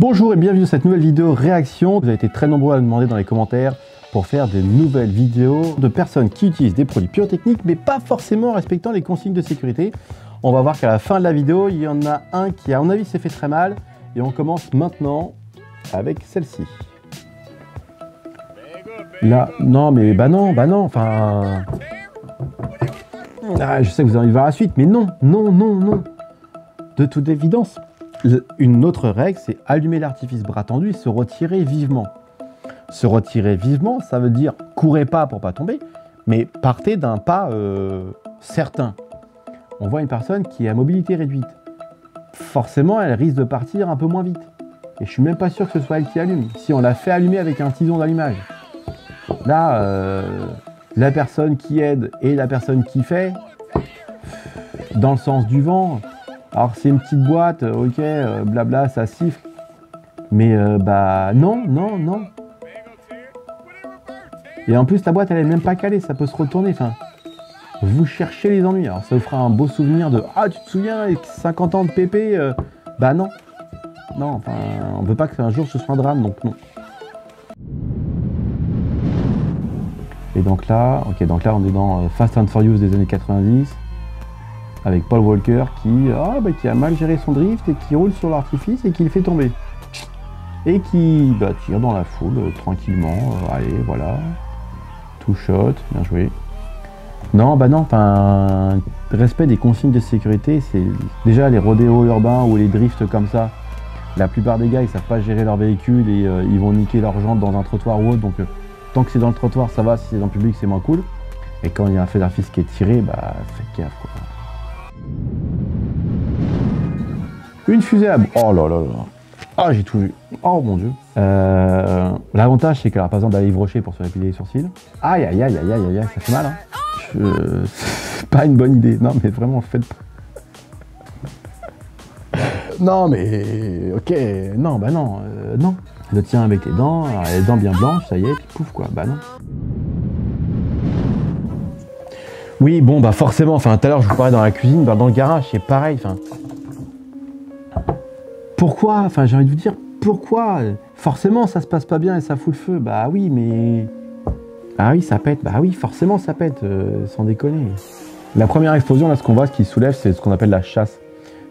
Bonjour et bienvenue dans cette nouvelle vidéo réaction. Vous avez été très nombreux à me demander dans les commentaires pour faire des nouvelles vidéos de personnes qui utilisent des produits pyrotechniques mais pas forcément en respectant les consignes de sécurité. On va voir qu'à la fin de la vidéo, il y en a un qui à mon avis s'est fait très mal et on commence maintenant avec celle-ci. Là, non mais bah non, enfin... Ah, je sais que vous avez envie de voir la suite, mais non. De toute évidence, une autre règle, c'est allumer l'artifice bras tendu et se retirer vivement. Se retirer vivement, ça veut dire courez pas pour pas tomber, mais partez d'un pas certain. On voit une personne qui est à mobilité réduite. Forcément, elle risque de partir un peu moins vite. Et je suis même pas sûr que ce soit elle qui allume. Si on l'a fait allumer avec un ciseau d'allumage. Là, la personne qui aide et la personne qui fait, dans le sens du vent. Alors c'est une petite boîte, ok, blabla, ça siffle. Mais bah non. Et en plus la boîte elle est même pas calée, ça peut se retourner. Enfin, vous cherchez les ennuis. Alors ça vous fera un beau souvenir de ah tu te souviens avec 50 ans de pépé, bah non. Non, enfin on veut pas qu'un jour ce soit un drame, donc non. Et donc là, ok, donc là on est dans Fast and Furious des années 90. Avec Paul Walker qui a mal géré son drift et qui roule sur l'artifice et qui le fait tomber. Et qui tire dans la foule tranquillement. Allez, voilà. Two shot, bien joué. Non, enfin, respect des consignes de sécurité, c'est déjà les rodéos urbains ou les drifts comme ça. La plupart des gars, ils savent pas gérer leur véhicule et ils vont niquer leurs jantes dans un trottoir ou autre. Donc, tant que c'est dans le trottoir, ça va. Si c'est dans le public, c'est moins cool. Et quand il y a un feu d'artifice qui est tiré, faites gaffe, quoi. Une fusée à bout. Oh là là là. Ah, j'ai tout vu. Oh mon dieu. L'avantage, c'est qu'elle a pas besoin d'aller Yves pour se épiler les sourcils. Aïe, ça fait mal. Hein. C'est pas une bonne idée. Non, mais vraiment, faites pas. Non, mais ok. Non, non. Le tien avec les dents bien blanches, ça y est, puis pouf quoi. Bah non. Oui, bon, forcément. Enfin, tout à l'heure, je vous parlais dans la cuisine, dans le garage, c'est pareil. Enfin. Pourquoi? Enfin, j'ai envie de vous dire, pourquoi? Forcément, ça se passe pas bien et ça fout le feu. Bah oui, mais... Ah oui, ça pète. Bah oui, forcément, ça pète, sans déconner. La première explosion, là, ce qu'on voit, ce qui soulève, c'est ce qu'on appelle la chasse.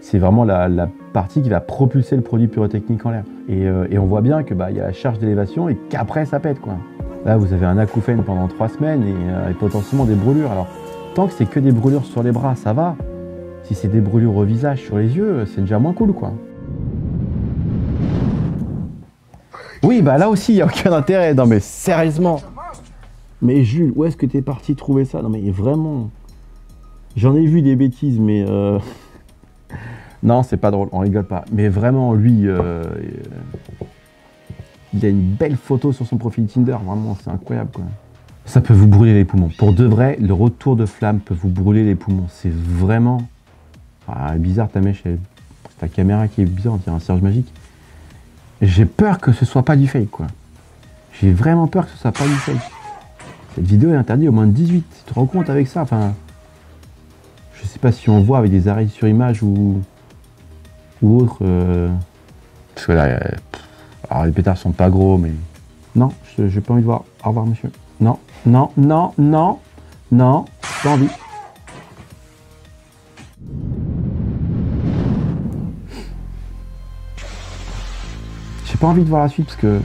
C'est vraiment la partie qui va propulser le produit pyrotechnique en l'air. Et on voit bien que y a la charge d'élévation et qu'après, ça pète, quoi. Là, vous avez un acouphène pendant 3 semaines et potentiellement des brûlures. Alors, tant que c'est que des brûlures sur les bras, ça va. Si c'est des brûlures au visage, sur les yeux, c'est déjà moins cool, quoi. Oui, là aussi, il n'y a aucun intérêt. Non, mais sérieusement. Mais Jules, où est-ce que tu es parti trouver ça? Non, mais vraiment. J'en ai vu des bêtises, mais... Non, c'est pas drôle, on rigole pas. Mais vraiment, lui, il a une belle photo sur son profil Tinder. Vraiment, c'est incroyable, quoi. Ça peut vous brûler les poumons. Pour de vrai, le retour de flamme peut vous brûler les poumons. C'est vraiment... Ah, bizarre ta mèche. C'est ta caméra qui est bizarre, on dirait un Serge Magique. J'ai peur que ce soit pas du fake, quoi. J'ai vraiment peur que ce soit pas du fake. Cette vidéo est interdite au moins de 18. Tu te rends compte avec ça? Enfin, je sais pas si on voit avec des arrêts sur image ou autre. Parce que là, alors les pétards sont pas gros, mais non, j'ai pas envie de voir. Au revoir, monsieur. Non, pas envie. J'ai pas envie de voir la suite parce que...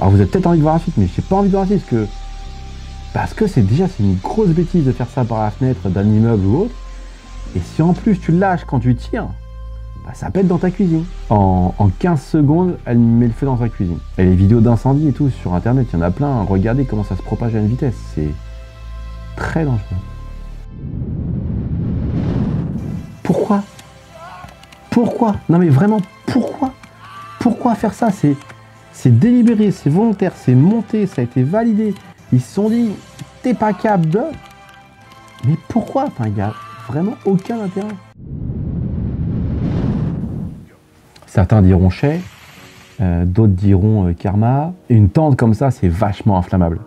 Alors vous avez peut-être envie de voir la suite, mais j'ai pas envie de voir la suite parce que c'est une grosse bêtise de faire ça par la fenêtre d'un immeuble ou autre. Et si en plus tu le lâches quand tu tires, ça pète dans ta cuisine. En 15 secondes, elle met le feu dans ta cuisine. Et les vidéos d'incendie et tout sur internet, il y en a plein. Regardez comment ça se propage à une vitesse. C'est très dangereux. Pourquoi? Non mais vraiment, pourquoi faire ça? C'est délibéré, c'est volontaire, c'est monté, ça a été validé. Ils se sont dit, t'es pas capable de... Mais pourquoi? Enfin, il n'y a vraiment aucun intérêt. Certains diront chais, d'autres diront karma. Une tente comme ça, c'est vachement inflammable.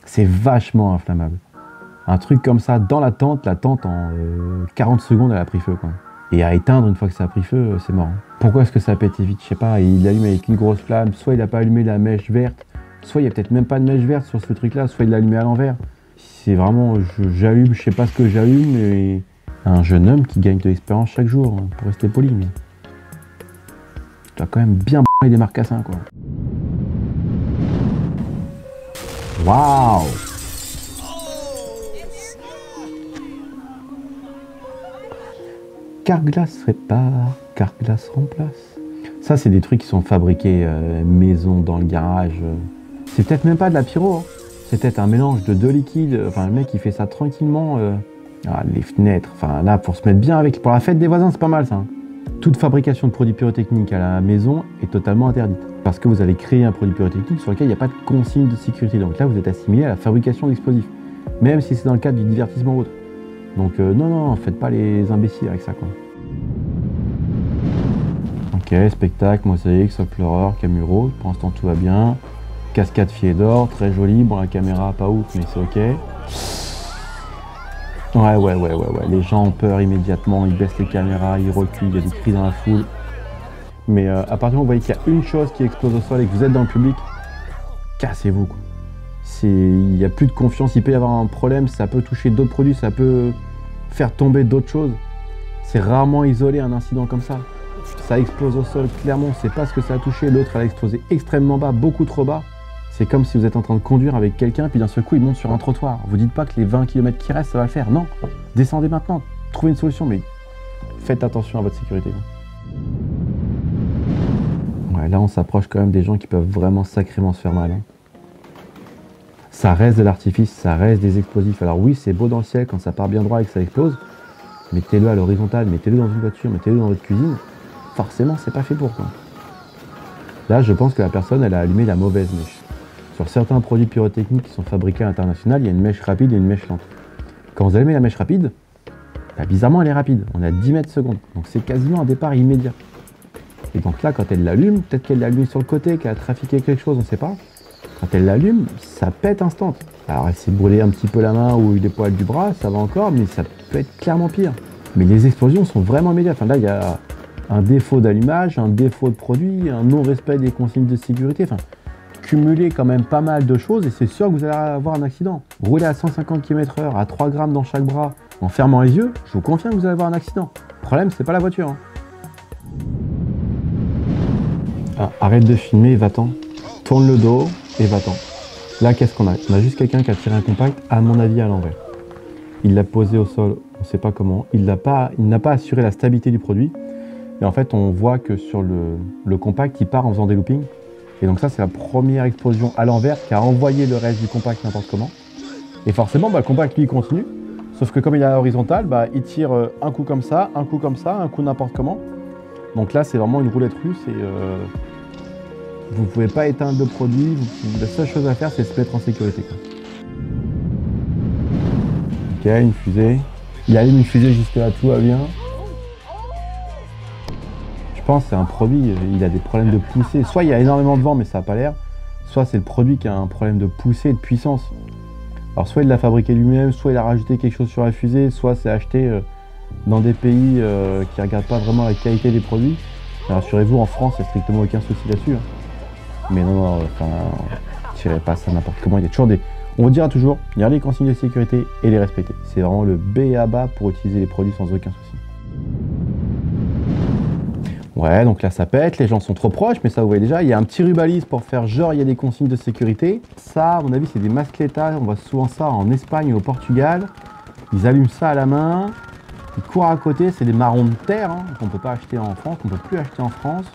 C'est vachement inflammable. Un truc comme ça dans la tente en 40 secondes, elle a pris feu, quoi. Et à éteindre une fois que ça a pris feu, c'est marrant. Pourquoi est-ce que ça a pété vite? Je sais pas, il allume avec une grosse flamme, soit il a pas allumé la mèche verte, soit il y a peut-être même pas de mèche verte sur ce truc là, soit il l'a allumé à l'envers. C'est vraiment, j'allume, je sais pas ce que j'allume, mais un jeune homme qui gagne de l'expérience chaque jour, hein, pour rester poli, mais tu dois quand même bien b***er des marcassins, quoi. Waouh! Carglass répare, Carglass remplace. Ça, c'est des trucs qui sont fabriqués maison, dans le garage. C'est peut-être même pas de la pyro, hein. C'est peut-être un mélange de deux liquides. Enfin, le mec, il fait ça tranquillement. Ah, les fenêtres, enfin là, pour se mettre bien avec... Pour la fête des voisins, c'est pas mal, ça, hein. Toute fabrication de produits pyrotechniques à la maison est totalement interdite. Parce que vous allez créer un produit pyrotechnique sur lequel il n'y a pas de consigne de sécurité. Donc là, vous êtes assimilé à la fabrication d'explosifs. Même si c'est dans le cadre du divertissement ou autre. Donc non, faites pas les imbéciles avec ça, quoi. Ok, spectacle, mosaïque, socle horreur, camuro, pour l'instant tout va bien. Cascade filet d'or, très joli. Bon, la caméra pas ouf, mais c'est ok. Ouais. Les gens ont peur immédiatement, ils baissent les caméras, ils reculent, il y a des cris dans la foule. Mais à partir du moment où vous voyez qu'il y a une chose qui explose au sol et que vous êtes dans le public, cassez-vous, quoi. Il n'y a plus de confiance, il peut y avoir un problème, ça peut toucher d'autres produits, ça peut faire tomber d'autres choses. C'est rarement isolé un incident comme ça. Ça explose au sol, clairement, on ne sait pas ce que ça a touché, l'autre elle a explosé extrêmement bas, beaucoup trop bas. C'est comme si vous êtes en train de conduire avec quelqu'un, puis d'un seul coup il monte sur un trottoir. Vous dites pas que les 20 km qui restent, ça va le faire. Non, descendez maintenant, trouvez une solution, mais faites attention à votre sécurité. Ouais, là on s'approche quand même des gens qui peuvent vraiment sacrément se faire mal, hein. Ça reste de l'artifice, ça reste des explosifs. Alors oui, c'est beau dans le ciel quand ça part bien droit et que ça explose. Mettez-le à l'horizontale, mettez-le dans une voiture, mettez-le dans votre cuisine. Forcément, c'est pas fait pour, quoi. Là, je pense que la personne, elle a allumé la mauvaise mèche. Sur certains produits pyrotechniques qui sont fabriqués à l'international, il y a une mèche rapide et une mèche lente. Quand vous allumez la mèche rapide, bah, bizarrement, elle est rapide. On est à 10 mètres secondes. Donc c'est quasiment un départ immédiat. Et donc là, quand elle l'allume, peut-être qu'elle l'allume sur le côté, qu'elle a trafiqué quelque chose, on ne sait pas. Quand elle l'allume, ça pète instant. Alors elle s'est brûlée un petit peu la main ou des poils du bras, ça va encore, mais ça peut être clairement pire. Mais les explosions sont vraiment immédiates. Enfin, là, il y a un défaut d'allumage, un défaut de produit, un non-respect des consignes de sécurité. Enfin, cumuler quand même pas mal de choses et c'est sûr que vous allez avoir un accident. Rouler à 150 km/h, à 3 grammes dans chaque bras, en fermant les yeux, je vous confirme que vous allez avoir un accident. Le problème, c'est pas la voiture, hein. Ah, arrête de filmer, va-t'en. Tourne le dos et va-t'en. Là, qu'est-ce qu'on a? On a juste quelqu'un qui a tiré un compact, à mon avis, à l'envers. Il l'a posé au sol, on ne sait pas comment. Il n'a pas assuré la stabilité du produit. Et en fait, on voit que sur le compact, il part en faisant des loopings. Et donc ça, c'est la première explosion à l'envers qui a envoyé le reste du compact n'importe comment. Et forcément, bah, le compact, lui, il continue. Sauf que comme il est à l'horizontale, bah, il tire un coup comme ça, un coup comme ça, un coup n'importe comment. Donc là, c'est vraiment une roulette russe et vous ne pouvez pas éteindre le produit. La seule chose à faire, c'est se mettre en sécurité, quoi. Ok, une fusée. Il allume une fusée jusque là, tout va bien. Je pense que c'est un produit, il a des problèmes de poussée. Soit il y a énormément de vent, mais ça n'a pas l'air. Soit c'est le produit qui a un problème de poussée et de puissance. Alors soit il l'a fabriqué lui-même, soit il a rajouté quelque chose sur la fusée, soit c'est acheté dans des pays qui ne regardent pas vraiment la qualité des produits. Rassurez-vous, en France, il n'y a strictement aucun souci là-dessus, hein. Mais non, enfin, tirez pas ça n'importe comment. Il y a toujours des... On vous dira toujours, il y a les consignes de sécurité et les respecter. C'est vraiment le B à bas pour utiliser les produits sans aucun souci. Ouais, donc là ça pète, les gens sont trop proches, mais ça vous voyez déjà, il y a un petit rubalise pour faire genre il y a des consignes de sécurité. Ça, à mon avis, c'est des mascletas, on voit souvent ça en Espagne et au Portugal. Ils allument ça à la main, ils courent à côté, c'est des marrons de terre, hein, qu'on ne peut pas acheter en France, qu'on ne peut plus acheter en France.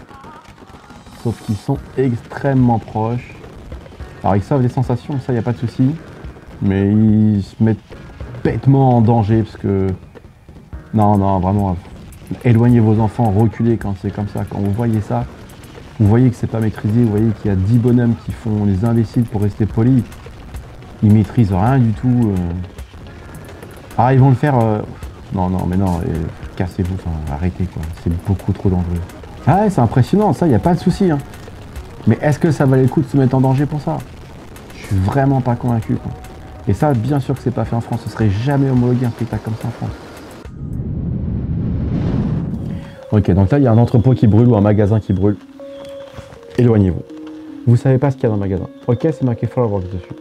Sauf qu'ils sont extrêmement proches. Alors ils sauvent les sensations, ça il n'y a pas de souci. Mais ils se mettent bêtement en danger parce que... Non, vraiment, éloignez vos enfants, reculez quand c'est comme ça. Quand vous voyez ça, vous voyez que c'est pas maîtrisé, vous voyez qu'il y a 10 bonhommes qui font les imbéciles pour rester polis. Ils maîtrisent rien du tout. Ah, ils vont le faire... Non, mais non, cassez-vous, enfin, arrêtez quoi, c'est beaucoup trop dangereux. Ah ouais, c'est impressionnant, ça, il n'y a pas de souci, hein. Mais est-ce que ça valait le coup de se mettre en danger pour ça? Je suis vraiment pas convaincu, quoi. Et ça, bien sûr que c'est pas fait en France, ce serait jamais homologué un spectacle comme ça en France. Ok, donc là, il y a un entrepôt qui brûle ou un magasin qui brûle. Éloignez-vous. Vous savez pas ce qu'il y a dans le magasin. Ok, c'est marqué Fireworks dessus.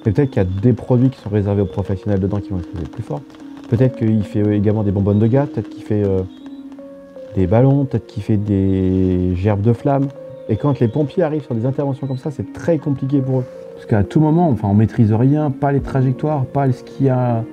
Mais peut-être qu'il y a des produits qui sont réservés aux professionnels dedans qui vont exploser plus fort. Peut-être qu'il fait également des bonbonnes de gaz, peut-être qu'il fait des ballons, peut-être qu'il fait des gerbes de flammes. Et quand les pompiers arrivent sur des interventions comme ça, c'est très compliqué pour eux. Parce qu'à tout moment, enfin, on maîtrise rien, pas les trajectoires, pas ce qu'il y a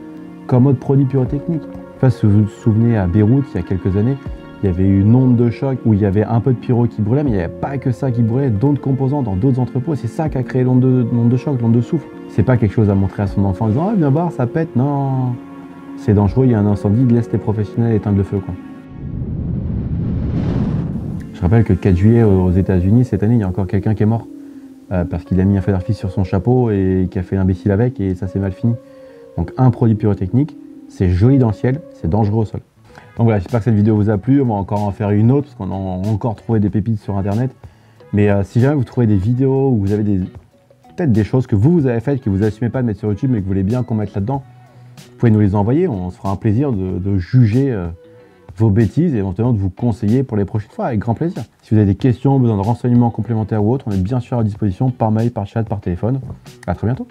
comme autre produit pyrotechnique. Enfin, si vous vous souvenez, à Beyrouth, il y a quelques années, il y avait eu une onde de choc où il y avait un peu de pyro qui brûlait, mais il n'y avait pas que ça qui brûlait, d'autres composants dans d'autres entrepôts. C'est ça qui a créé l'onde de choc, l'onde de souffle. C'est pas quelque chose à montrer à son enfant en disant « Ah, viens voir, ça pète ». Non, c'est dangereux, il y a un incendie, laisse les professionnels éteindre le feu, quoi. Je rappelle que le 4 juillet aux États-Unis, cette année, il y a encore quelqu'un qui est mort parce qu'il a mis un feu d'artifice sur son chapeau et qui a fait l'imbécile avec et ça s'est mal fini. Donc un produit pyrotechnique, c'est joli dans le ciel, c'est dangereux au sol. Donc voilà, j'espère que cette vidéo vous a plu. On va encore en faire une autre parce qu'on a encore trouvé des pépites sur internet. Mais si jamais vous trouvez des vidéos ou vous avez peut-être des choses que vous avez faites, que vous n'assumez pas de mettre sur YouTube mais que vous voulez bien qu'on mette là-dedans, vous pouvez nous les envoyer. On se fera un plaisir de juger vos bêtises et éventuellement de vous conseiller pour les prochaines fois avec grand plaisir. Si vous avez des questions, besoin de renseignements complémentaires ou autres, on est bien sûr à disposition par mail, par chat, par téléphone. À très bientôt.